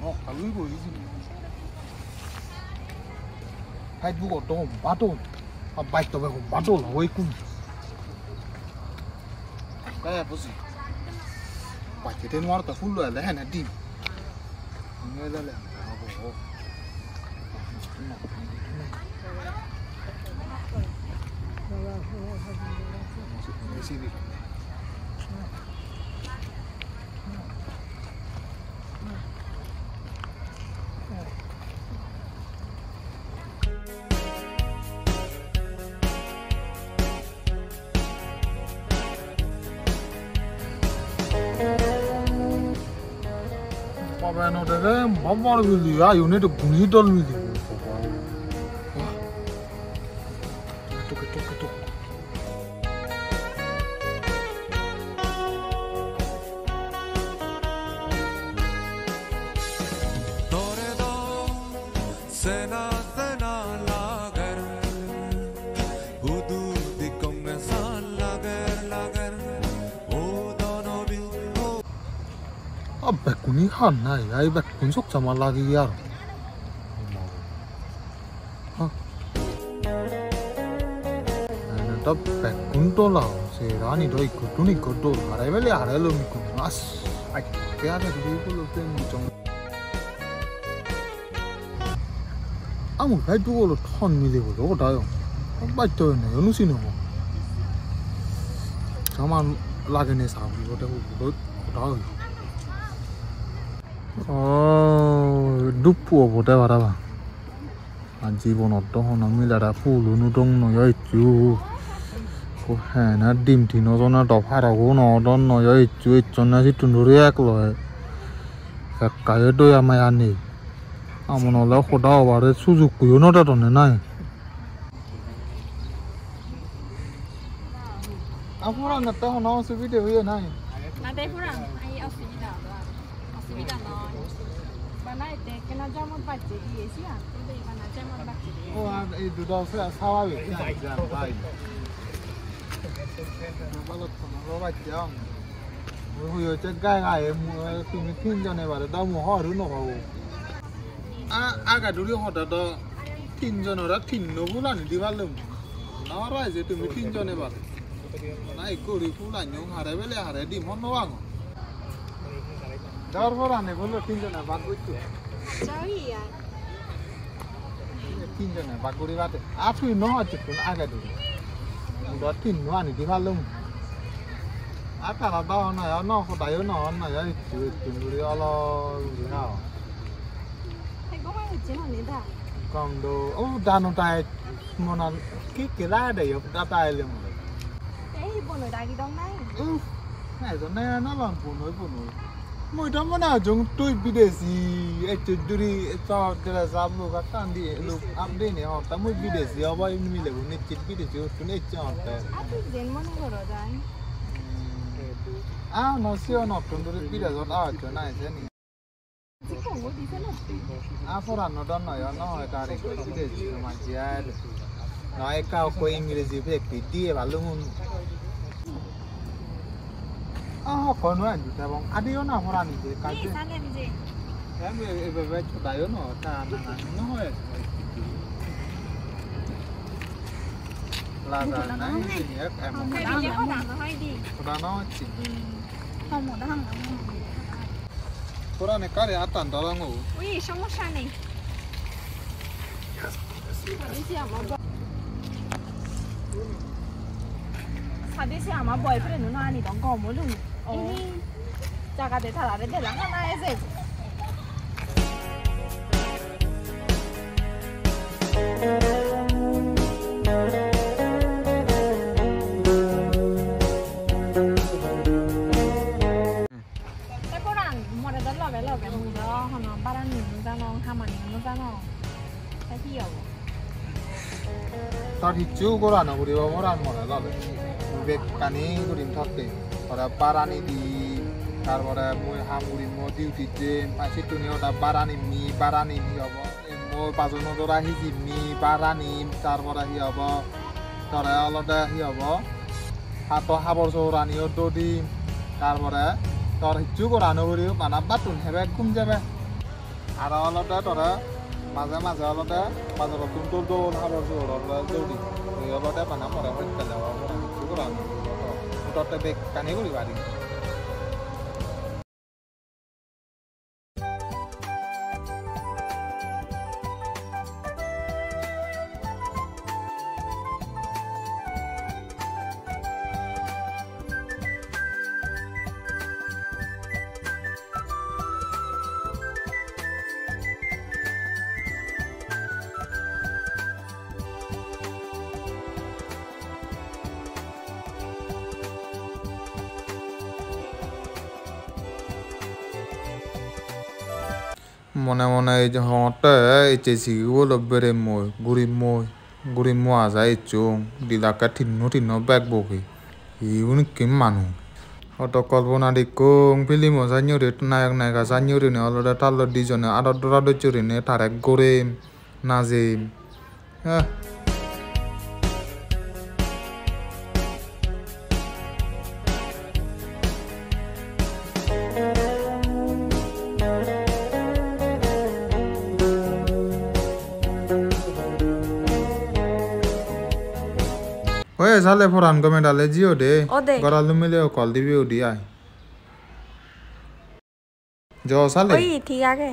nó cả lưới rồi gì hay bố có đồ bắt đồ mà bạch tao về bắt đồ là quay cung cái này bố gì bạch cái tên ngoan tao phun lửa lấy hành đi nghe ra là bố xin đi Papa no dere baba bili ya unit guni dol bili tuk tore do sena lager udu di komme san lager o dono bi 백군이 하나 야 이 백군 속자 말라기야 나는 또 백군 돌아 세라니 도 있고 돈이 것도 알아벨리 알아로 믿고 아스 아이 걔한테 그리고 때문에 좀 아무 배두고로 턴 밀리고 저거 다요 맞죠 네 어느 시는 뭐 저만 라게네 사고 이거 되고 너 다요 dupu apa dah warna? Anji bono toh nami lara pulu nudong no ya itu, ko hena dim tino zona dopara ko no don no ya itu na si tunduriak loh, kayak do ya mayani, amono lah koda aware suzuku yo no dah don nai. Aku orang nggak tahu no si video ya nai. Nanti kurang, ayo Osvida no. Bana itu kena jaman baca dia sih ya, itu bana jaman baca dia. Oh, itu dah saya salah ya. Jangan baik. Balut sama lo baca. Gue yo cegai gaya tin cho này bảo là đau mồ hôi đúng không? Aga dulu họ đã tin cho nó đã tin nó cũng là đi vào lưng. Nó ra gì tin cho này bảo. Này cô đi cũng là nhung hà đấy với lại hà đấy đi món nó ăn. Dar orang ni boleh tinjau nak bagus tu. Sorry ya. Tinjau nak bagus ribat. Aku ini no aja pun agak dulu. Udah tinjau ni di malam. Apa lah dah na ya no, kau dah no na ya itu dulu Allah guna. Hey, kau mana jenis ni dah? Kamu do, oh dah no tay mana kira ada ya, dah tay lem. Eh, boleh dah kita nai. Này rồi này nó làm phụ nữ. Mỗi đám mà nào chúng tôi bị để gì, ấy đi cho cái sao lúc các anh đi lúc am đây này họ ta mới bị để gì, họ bảo mình là cũng nên chết bị để gì, chúng ấy chọn thế. Aku jen mana kau dah? Nó siêu nó cũng được bị để rồi chỗ này thế này. Jika kau di sana. Foran nó đón nói nó hỏi ta để bị để gì mà chết. Nói cao coi English biết cái gì mà luôn. Còn nói gì thế bông? Adi yo na foran ni cái Ni sana ni je. em về chỗ đại yo nó ta nó hỏi là này em Kau di je kau dah nak di. foran nó chỉ Kau mau dah nak. foran này cái gì ăn đó là ngủ. Wih, sama sana ni. Tadi si ama Tadi si ama boyfriend nu nani dong kau mulu. Ini jaga deh thala deh lang na ese. Sekarang mau ada love muda, hana baran ni muda nong, haman ni muda nong. Tapi ya. Tadi juga orang nak beri orang mana lah. Bek kani kurim thate. Pada barani di karwara mui hamuri mo duty je pasti tu ni oda barani mi abo mo pasono dora hiji mi barani karwara hi abo tara aloda hi abo hato habor sorani odo di karwara tor hiju korano buri mana batun hebe kum jabe আর অলতে তোরা মাঝে মাঝে অলতে বাজার নতুন দৌড় হাবর দৌড়ি ওই অলতে মানে মরে হইতে যাওয়া সুতরাং তোরতে বেগ কানি করি বাড়ি মনে মনে এই যে হটে এচেছি বলো বেড়ে গুড়ি মই আজা এচুং দিলাকা ঠিন্ন ব্যাগ বকে ইউন কিম মানু অত কল্পনা দিকুং ফিল্ম জানিউরি নায়ক নায়িকা জানিউরি নে অলরে তাল দিজনে আদরা দচুরি নে তারেক গরেম নাজিম ওই সালে ফরান কমে ডালে জিও দে গরালু মিলে কল দিবি ওডি আই জ সালে ওই ঠিক আছে